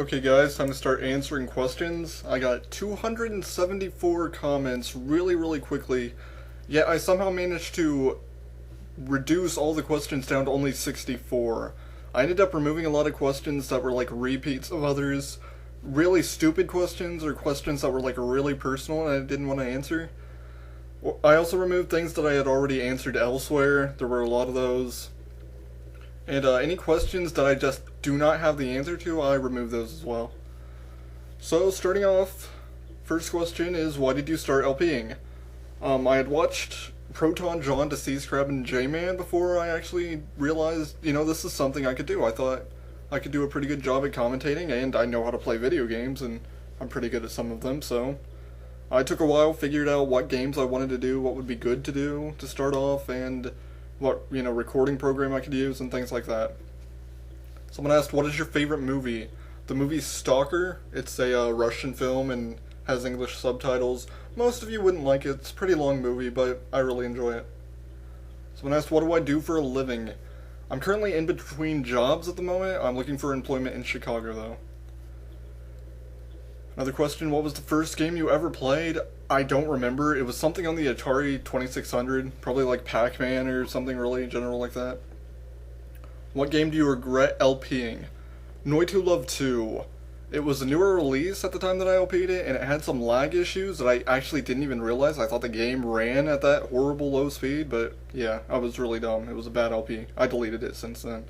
Okay guys, time to start answering questions. I got 274 comments really quickly, yet I somehow managed to reduce all the questions down to only 64. I ended up removing a lot of questions that were like repeats of others, really stupid questions or questions that were like really personal and I didn't want to answer. I also removed things that I had already answered elsewhere. There were a lot of those. And any questions that I just do not have the answer to, I remove those as well. So, starting off, first question is, why did you start LPing? I had watched Proton John, Deceased Crab, and J-Man before I actually realized, this is something I could do. I thought I could do a pretty good job at commentating, and I know how to play video games, and I'm pretty good at some of them, so I took a while, figured out what games I wanted to do, what would be good to do to start off, and what, recording program I could use and things like that. Someone asked, what is your favorite movie? The movie Stalker. It's a Russian film and has English subtitles. Most of you wouldn't like it. It's a pretty long movie, but I really enjoy it. Someone asked, what do I do for a living? I'm currently in between jobs at the moment. I'm looking for employment in Chicago, though. Another question, what was the first game you ever played? I don't remember. It was something on the Atari 2600, probably like Pac-Man or something really general like that. What game do you regret LPing? Noitu Love 2. It was a newer release at the time that I LP'd it, and it had some lag issues that I actually didn't even realize. I thought the game ran at that horrible low speed, but yeah, I was really dumb. It was a bad LP. I deleted it since then.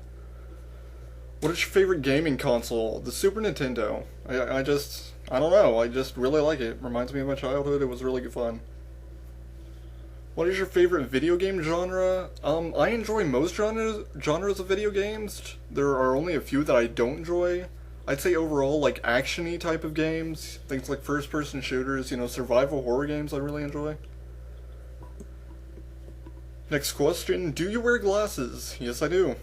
What is your favorite gaming console? The Super Nintendo. I don't know, I just really like it. Reminds me of my childhood, it was really good fun. What is your favorite video game genre? I enjoy most genres of video games. There are only a few that I don't enjoy. I'd say overall, like, action-y type of games. Things like first-person shooters, survival horror games I really enjoy. Next question, do you wear glasses? Yes, I do.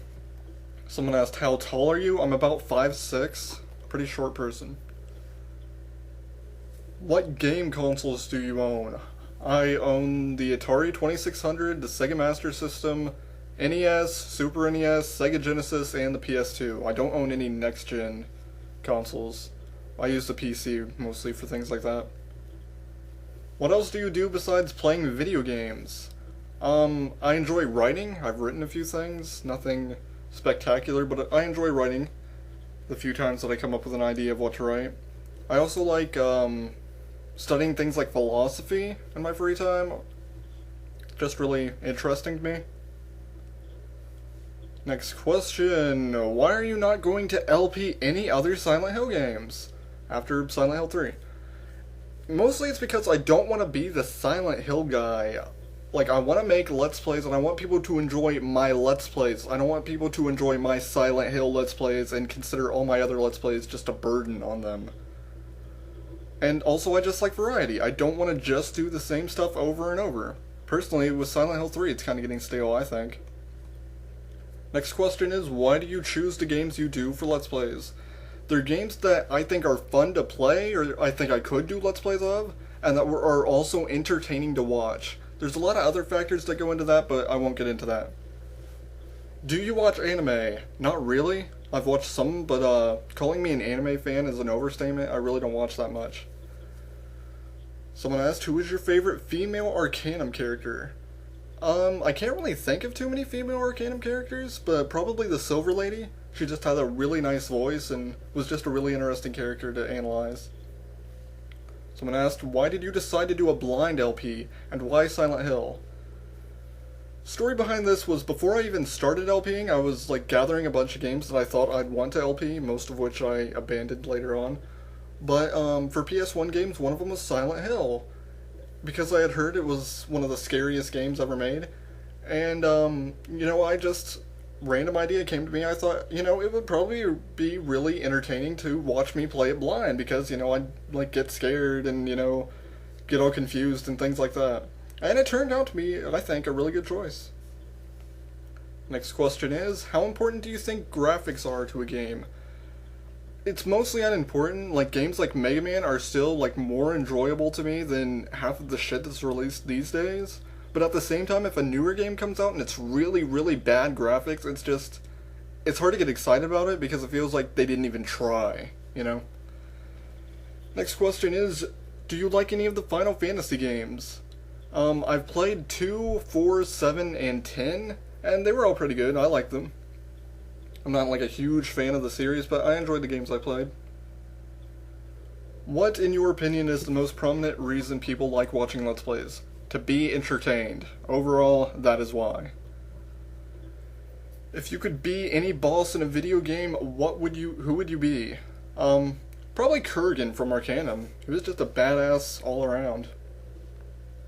Someone asked, how tall are you? I'm about 5'6". Pretty short person. What game consoles do you own? I own the Atari 2600, the Sega Master System, NES, Super NES, Sega Genesis, and the PS2. I don't own any next-gen consoles. I use the PC mostly for things like that. What else do you do besides playing video games? I enjoy writing. I've written a few things. Nothing spectacular, but I enjoy writing the few times that I come up with an idea of what to write. I also like, studying things like philosophy in my free time. Just really interesting to me. Next question. Why are you not going to LP any other Silent Hill games after Silent Hill 3? Mostly it's because I don't want to be the Silent Hill guy. Like, I want to make Let's Plays and I want people to enjoy my Let's Plays. I don't want people to enjoy my Silent Hill Let's Plays and consider all my other Let's Plays just a burden on them. And also, I just like variety. I don't want to just do the same stuff over and over. Personally, with Silent Hill 3, it's kind of getting stale, I think. Next question is, why do you choose the games you do for Let's Plays? They're games that I think are fun to play, or I think I could do Let's Plays of, and that are also entertaining to watch. There's a lot of other factors that go into that, but I won't get into that. Do you watch anime? Not really. I've watched some, but calling me an anime fan is an overstatement. I really don't watch that much. Someone asked, who is your favorite female Arcanum character? I can't really think of too many female Arcanum characters, but probably the Silver Lady. She just had a really nice voice and was just a really interesting character to analyze. Someone asked, why did you decide to do a blind LP, and why Silent Hill? Story behind this was before I even started LPing, I was like gathering a bunch of games that I thought I'd want to LP, most of which I abandoned later on. But for PS1 games, one of them was Silent Hill, because I had heard it was one of the scariest games ever made. And, I just, random idea came to me. I thought, it would probably be really entertaining to watch me play it blind, because, I'd like get scared and, get all confused and things like that. And it turned out to be, I think, a really good choice. Next question is, how important do you think graphics are to a game? It's mostly unimportant. Like, games like Mega Man are still, like, more enjoyable to me than half of the shit that's released these days. But at the same time, if a newer game comes out and it's really bad graphics, it's hard to get excited about it because it feels like they didn't even try. you know? Next question is, do you like any of the Final Fantasy games? I've played 2, 4, 7, and 10, and they were all pretty good. I like them. I'm not like a huge fan of the series, but I enjoyed the games I played. What, in your opinion, is the most prominent reason people like watching Let's Plays? To be entertained. Overall, that is why. If you could be any boss in a video game, who would you be? Probably Kurgan from Arcanum. He was just a badass all around.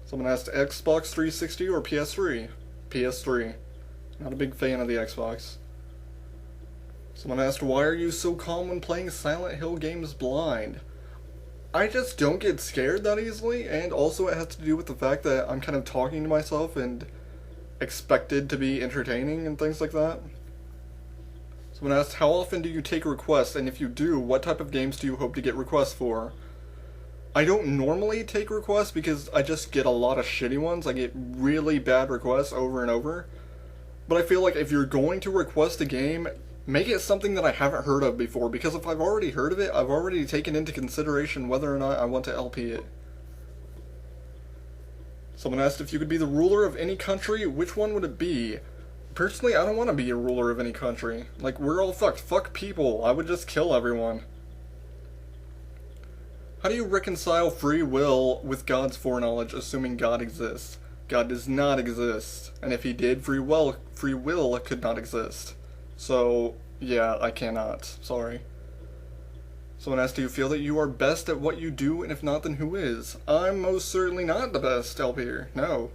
Someone asked Xbox 360 or PS3? PS3. Not a big fan of the Xbox. Someone asked, why are you so calm when playing Silent Hill games blind? I just don't get scared that easily, and also it has to do with the fact that I'm kind of talking to myself and expected to be entertaining and things like that. Someone asked, how often do you take requests, and if you do, what type of games do you hope to get requests for? I don't normally take requests because I just get a lot of shitty ones. I get really bad requests over and over. But I feel like if you're going to request a game, make it something that I haven't heard of before, because if I've already heard of it, I've already taken into consideration whether or not I want to LP it. Someone asked if you could be the ruler of any country, which one would it be? Personally, I don't want to be a ruler of any country. Like, we're all fucked. Fuck people. I would just kill everyone. How do you reconcile free will with God's foreknowledge, assuming God exists? God does not exist. And if he did, free will could not exist. So, yeah, I cannot. Sorry. Someone asked, do you feel that you are best at what you do, and if not, then who is? I'm most certainly not the best LPer. No.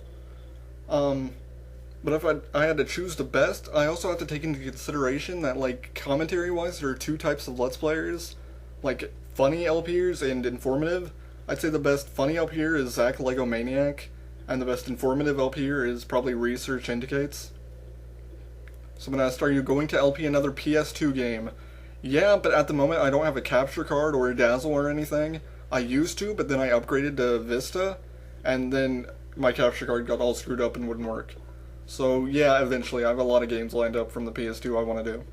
But if I had to choose the best, I also have to take into consideration that, like, commentary-wise, there are two types of Let's Players. Like, funny LPers and informative. I'd say the best funny LPer is Zach Legomaniac, and the best informative LPer is probably Research Indicates. Someone asked, are you going to LP another PS2 game? Yeah, but at the moment I don't have a capture card or a Dazzle or anything. I used to, but then I upgraded to Vista, and then my capture card got all screwed up and wouldn't work. So yeah, eventually I have a lot of games lined up from the PS2 I want to do.